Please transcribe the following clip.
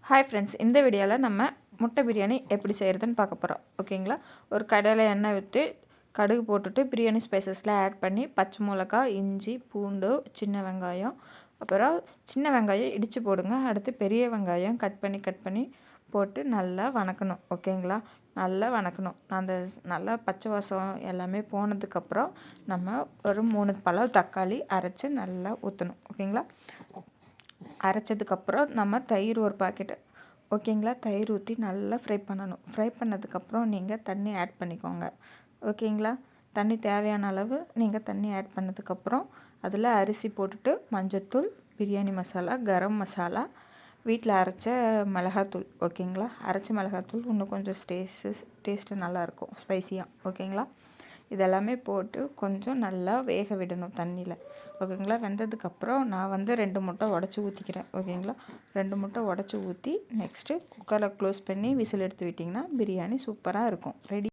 Hi friends, இந்த வீடியோவில் நம்ம முட்டை பிரியாணி எப்படி செய்கிறதுன்னு பார்க்க போகிறோம். ஓகேங்களா. ஒரு கடாயில் எண்ணெய் ஊற்றி கடுகு போட்டுட்டு பிரியாணி ஸ்பைசஸ்லாம் ஆட் பண்ணி பச்சை மிளகா, இஞ்சி, பூண்டு, சின்ன வெங்காயம், அப்புறம் சின்ன வெங்காயம் இடித்து போடுங்க. அடுத்து பெரிய வெங்காயம் கட் பண்ணி போட்டு நல்லா வணக்கணும். ஓகேங்களா. நல்லா வணக்கணும். அந்த நல்லா பச்சை வாசம் எல்லாமே போனதுக்கப்புறம் நம்ம ஒரு 3 பழம் தக்காளி அரைச்சி நல்லா ஊற்றணும். ஓகேங்களா. அரைச்சதுக்கப்புறம் நம்ம தயிர் ஒரு பாக்கெட்டு, ஓகேங்களா, தயிர் ஊற்றி நல்லா ஃப்ரை பண்ணணும். ஃப்ரை பண்ணதுக்கப்புறம் நீங்கள் தண்ணி ஆட் பண்ணிக்கோங்க. ஓகேங்களா. தண்ணி தேவையான அளவு நீங்கள் தண்ணி ஆட் பண்ணதுக்கப்புறம் அதில் அரிசி போட்டுட்டு மஞ்சத்தூள், பிரியாணி மசாலா, கரம் மசாலா, வீட்டில் அரைச்ச மிளகாத்தூள், ஓகேங்களா. அரைச்ச மிளகாத்தூள் இன்னும் கொஞ்சம் டேஸ்ட்டு நல்லாயிருக்கும், ஸ்பைஸியாக. ஓகேங்களா. இதெல்லாமே போட்டு கொஞ்சம் நல்லா வேக விடணும் தண்ணியில். ஓகேங்களா. வெந்ததுக்கப்புறம் நான் வந்து 2 முட்டை உடச்சி ஊற்றிக்கிறேன். ஓகேங்களா. 2 முட்டை உடச்சி ஊற்றி நெக்ஸ்ட்டு குக்கரில் க்ளோஸ் பண்ணி விசில் எடுத்து விட்டிங்கன்னா பிரியாணி சூப்பராக இருக்கும். ரெடி.